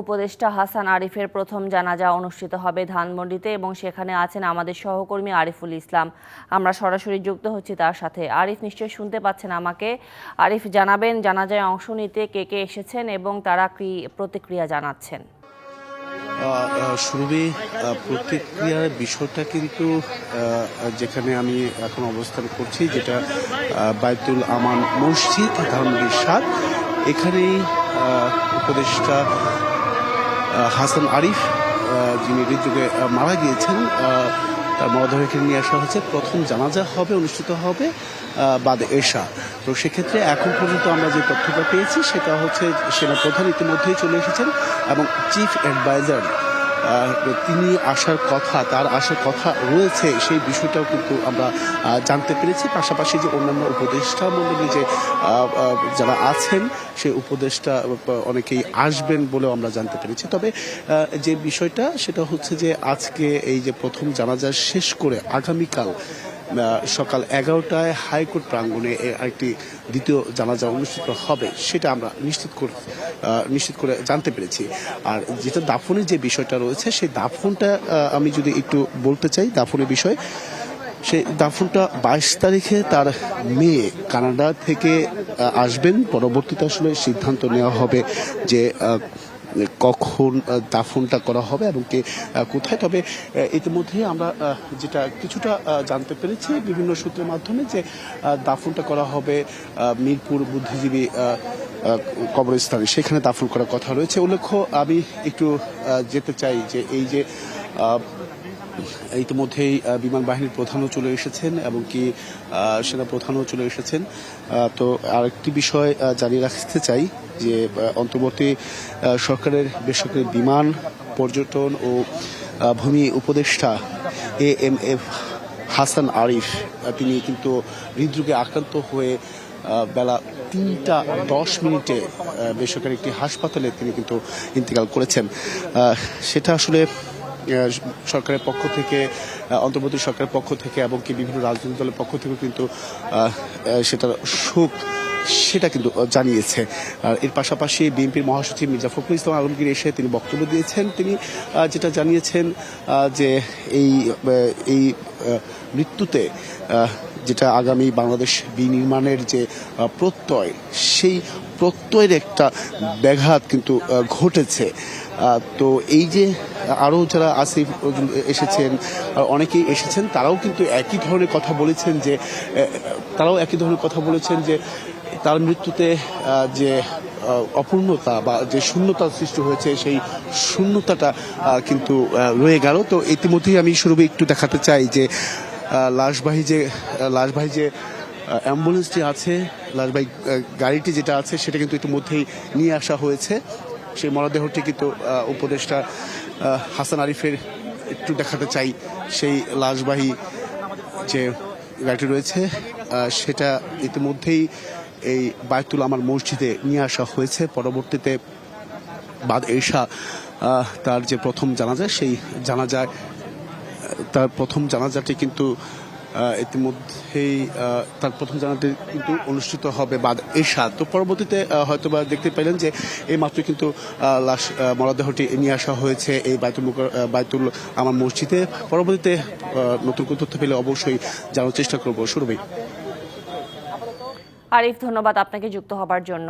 উপদেষ্টা হাসান আরিফের প্রথম জানাজা অনুষ্ঠিত হবে ধানমন্ডিতে এবং সেখানে আছেন আমাদের সহকর্মী আরিফুল ইসলাম। আমরা সরাসরি যুক্ত হচ্ছি তার সাথে। আরিফ, নিশ্চয়ই শুনতে পাচ্ছেন আমাকে। আরিফ, জানাবেন জানাজায় অংশ নিতে কে কে এসেছেন এবং তারা কি প্রতিক্রিয়া জানাচ্ছেন? শুরুতে প্রতিক্রিয়ার বিষয়টা কিন্তু যেখানে আমি এখন অবস্থান করছি, যেটা বায়তুল আমান মসজিদ ধানমন্ডি ৭, এখানেই উপদেষ্টা হাসান আরিফ, যিনি হৃদরোগে মারা গিয়েছেন, তার মরদেহ এখানে নিয়ে আসা হচ্ছে। প্রথম জানাজা অনুষ্ঠিত হবে বাদ এশা। তো সেক্ষেত্রে এখন পর্যন্ত আমরা যে তথ্যটা পেয়েছি সেটা হচ্ছে সেনাপ্রধান ইতিমধ্যেই চলে এসেছেন এবং চিফ অ্যাডভাইজার তিনি আসার কথা, তার আসার কথা রয়েছে, সেই বিষয়টাও কিন্তু আমরা জানতে পেরেছি। পাশাপাশি যে অন্যান্য উপদেষ্টা মণ্ডলী যে যারা আছেন, সেই উপদেষ্টা অনেকেই আসবেন বলেও আমরা জানতে পেরেছি। তবে যে বিষয়টা সেটা হচ্ছে যে আজকে এই যে প্রথম জানাজা শেষ করে আগামীকাল সকাল 11টায় হাইকোর্ট প্রাঙ্গণে আরেকটি দ্বিতীয় জানাজা অনুষ্ঠিত হবে, সেটা আমরা নিশ্চিত করে জানতে পেরেছি। আর যেটা দাফনের যে বিষয়টা রয়েছে, সেই দাফনটা আমি যদি একটু বলতে চাই, দাফনের বিষয়, সেই দাফনটা 22 তারিখে তার মেয়ে কানাডা থেকে আসবেন। পরবর্তীতে আসলে সিদ্ধান্ত নেওয়া হবে যে কখন দাফনটা করা হবে এবং কে কোথায়। তবে ইতিমধ্যেই আমরা যেটা কিছুটা জানতে পেরেছি বিভিন্ন সূত্রের মাধ্যমে, যে দাফনটা করা হবে মিরপুর বুদ্ধিজীবী কবরস্থানে, সেখানে দাফন করার কথা রয়েছে। উল্লেখ্য, আমি একটু যেতে চাই যে এই যে ইতিমধ্যেই বিমান বাহিনীর প্রধানও চলে এসেছেন এবং কি সেনা প্রধানও চলে এসেছেন। তো আরেকটি বিষয় জানিয়ে রাখতে চাই যে অন্তর্বর্তী সরকারের বেসরকারি বিমান, পর্যটন ও ভূমি উপদেষ্টা AMF হাসান আরিফ, তিনি কিন্তু হৃদরোগে আক্রান্ত হয়ে বেলা 3টা 10 মিনিটে বেসরকারি একটি হাসপাতালে তিনি কিন্তু ইন্তেকাল করেছেন। সেটা আসলে সরকারের পক্ষ থেকে, অন্তর্বর্তী সরকারের পক্ষ থেকে এবং কি বিভিন্ন রাজনৈতিক দলের পক্ষ থেকে কিন্তু সেটার শোক সেটা কিন্তু জানিয়েছে। আর এর পাশাপাশি বিএনপির মহাসচিব মির্জা ফখরুল ইসলাম আলমগীর এসে তিনি বক্তব্য দিয়েছেন। তিনি যেটা জানিয়েছেন যে এই মৃত্যুতে, যেটা আগামী বাংলাদেশ বিনির্মাণের যে প্রত্যয়, সেই প্রত্যয়ের একটা ব্যাঘাত কিন্তু ঘটেছে। তো এই যে আরও যারা আসিফ এসেছেন, অনেকেই এসেছেন, তারাও কিন্তু একই ধরনের কথা বলেছেন যে তার মৃত্যুতে যে অপূর্ণতা বা যে শূন্যতা সৃষ্টি হয়েছে, সেই শূন্যতাটা কিন্তু রয়ে গেল। তো ইতিমধ্যেই আমি শুরুতে একটু দেখাতে চাই যে লাশবাহী যে অ্যাম্বুলেন্সটি আছে, লাশবাহী গাড়িটি যেটা আছে, সেটা কিন্তু ইতিমধ্যেই নিয়ে আসা হয়েছে। সেই মরদেহটি কিন্তু উপদেষ্টা হাসান আরিফের একটু দেখাতে চাই। সেই লাশবাহী যে গাড়িটি রয়েছে, সেটা ইতিমধ্যেই এই বায়তুল আমান মসজিদে নিয়ে আসা হয়েছে। পরবর্তীতে বাদ এশা তার যে প্রথম জানাজা, সেই জানাজায় তার প্রথম জানাজাটি কিন্তু ইতিমধ্যেই তার প্রথম জানাজাটি কিন্তু অনুষ্ঠিত হবে বাদ এশা। তো পরবর্তীতে হয়তোবা দেখতে পেলেন যে এই মাত্র কিন্তু মরদেহটি নিয়ে আসা হয়েছে এই বায়তুল আমান মসজিদে। পরবর্তীতে নতুন কোনো তথ্য পেলে অবশ্যই জানার চেষ্টা করবো। শুরুবেই আরিফ, ধন্যবাদ আপনাকে যুক্ত হবার জন্য।